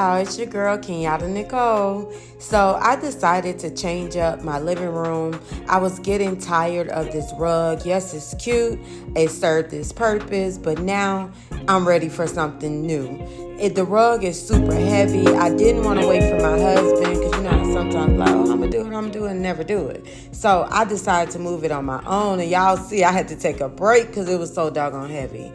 y'all, it's your girl Kenyatta Nicole. So I decided to change up my living room. I was getting tired of this rug. Yes, it's cute. It served its purpose, but now I'm ready for something new. The rug is super heavy. I didn't want to wait for my husband because you know how sometimes like, oh, I'm gonna do it, and never do it. So I decided to move it on my own, and y'all see I had to take a break because it was so doggone heavy.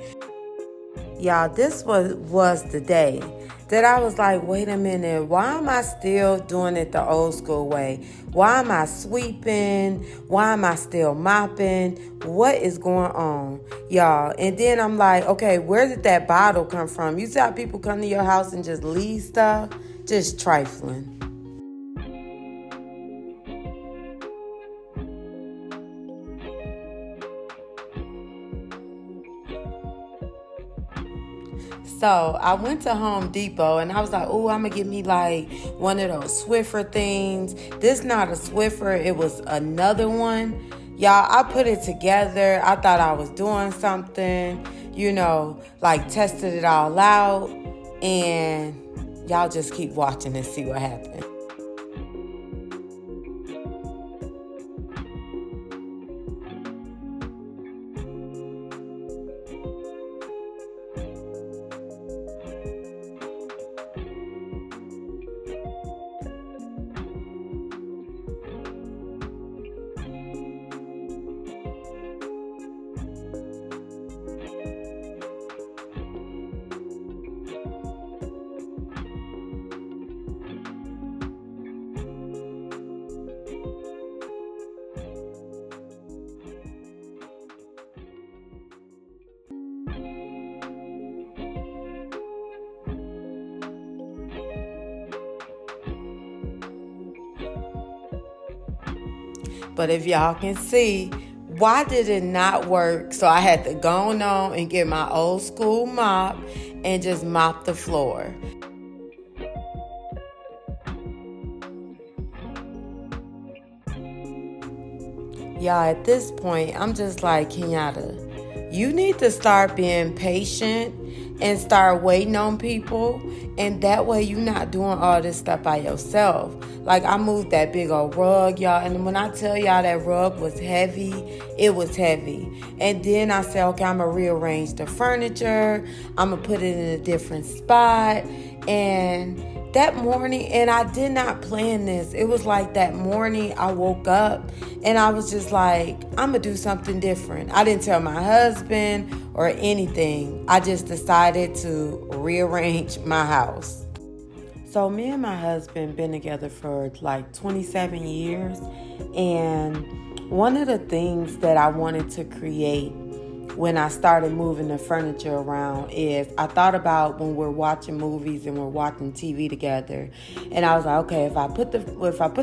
Y'all, this was the day that I was like, wait a minute, why am I still doing it the old school way? Why am I sweeping? Why am I still mopping? What is going on, y'all? And then I'm like, okay, where did that bottle come from? You see how people come to your house and just leave stuff? Just trifling. So I went to Home Depot and I was like, oh, I'm going to get me like one of those Swiffer things. This not a Swiffer. It was another one. Y'all, I put it together. I thought I was doing something, like tested it all out. And y'all just keep watching and see what happens. But if y'all can see, why did it not work? So I had to go on and get my old school mop and just mop the floor. Y'all, at this point, I'm just like, Kenyatta, you need to start being patient and start waiting on people. And that way you're not doing all this stuff by yourself. Like, I moved that big old rug, y'all. And when I tell y'all that rug was heavy, it was heavy. And then I said, okay, I'm going to rearrange the furniture. I'm going to put it in a different spot. And that morning, and I did not plan this. It was like that morning I woke up and I was just like, I'm going to do something different. I didn't tell my husband or anything. I just decided to rearrange my house. So me and my husband been together for like 27 years. And one of the things that I wanted to create when I started moving the furniture around is I thought about when we're watching movies and we're watching TV together. And I was like, okay, if I put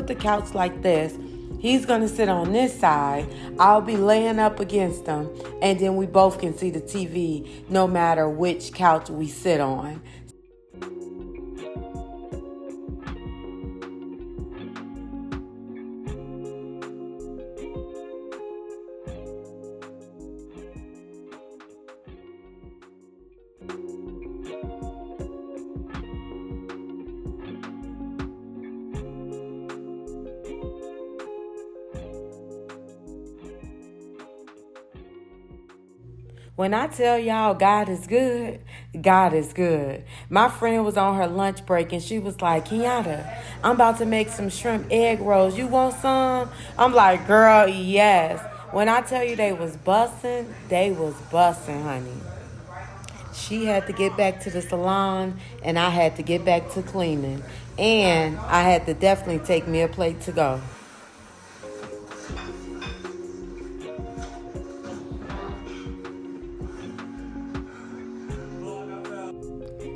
the couch like this, he's going to sit on this side. I'll be laying up against him. And then we both can see the TV no matter which couch we sit on. When I tell y'all God is good, God is good. My friend was on her lunch break and she was like, Kenyatta, I'm about to make some shrimp egg rolls. You want some? I'm like, girl, yes. When I tell you they was busting, honey. She had to get back to the salon and I had to get back to cleaning. And I had to definitely take me a plate to go.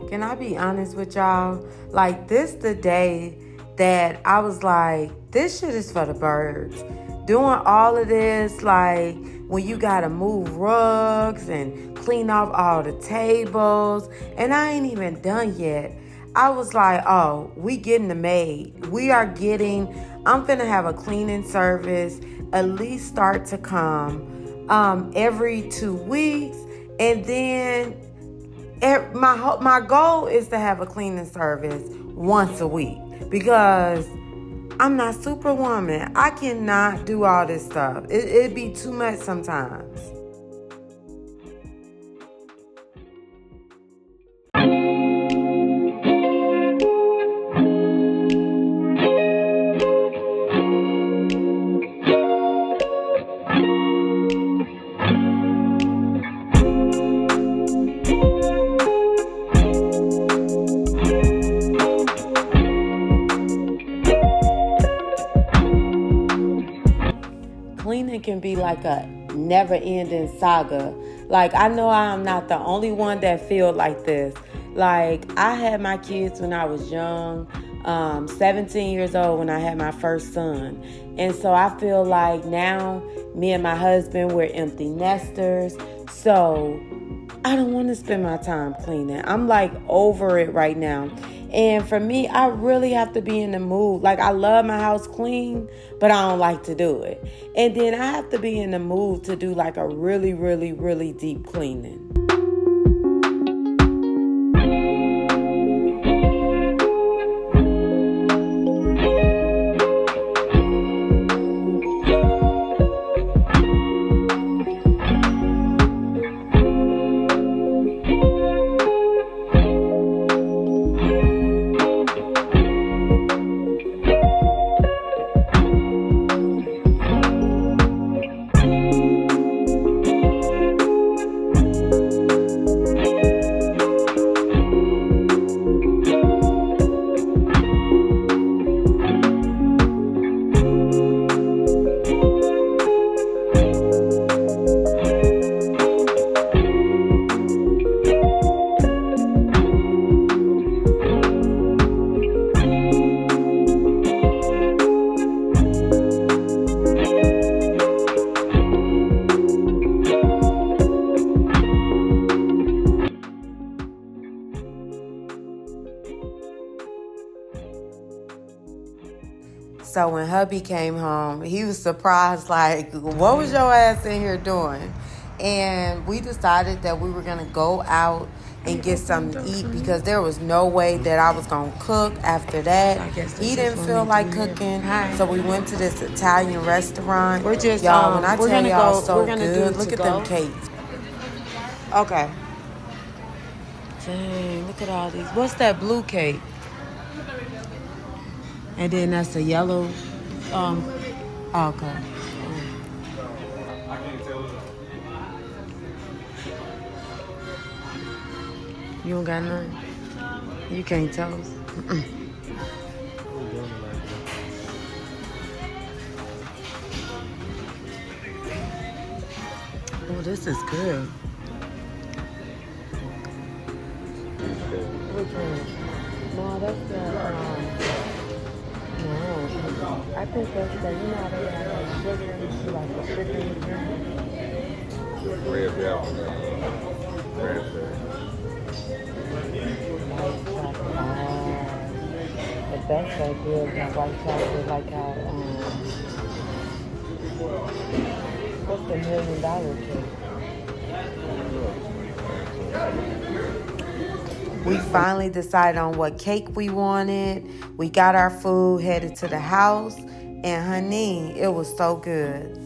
Can I be honest with y'all? Like, this the day that I was like, this shit is for the birds. Doing all of this, like, when you gotta move rugs and clean off all the tables, and I ain't even done yet. I was like, oh, we getting the maid. I'm finna have a cleaning service, at least start to come every 2 weeks, and then my goal is to have a cleaning service once a week because I'm not Superwoman. I cannot do all this stuff. It'd be too much sometimes. Cleaning can be like a never-ending saga. Like, I know I'm not the only one that feel like this. Like, I had my kids when I was young, 17 years old when I had my first son. And so I feel like now me and my husband, we're empty nesters. So I don't want to spend my time cleaning. I'm like over it right now. And for me, I really have to be in the mood. Like, I love my house clean, but I don't like to do it. And then I have to be in the mood to do like a really, really, really deep cleaning. So when hubby came home, he was surprised, like, what was your ass in here doing? And we decided that we were going to go out and get something to eat because there was no way that I was going to cook after that. He didn't feel like cooking, so we went to this Italian restaurant. We're just, y'all, when I we're tell gonna y'all go, so we're gonna good, do look at to them go. cakes. Okay. Dang, look at all these. What's that blue cake? And then that's a yellow, okay. You don't got none? You can't toast? Oh, this is good. Which one? No, that's the, no. I think that's the, you know how they have like sugar and like the sugar in the drink? Red velvet. Raspberry. White chocolate. But that's so good, that white chocolate, like how, what's the $1 million cake? We finally decided on what cake we wanted. We got our food, headed to the house, and honey, it was so good.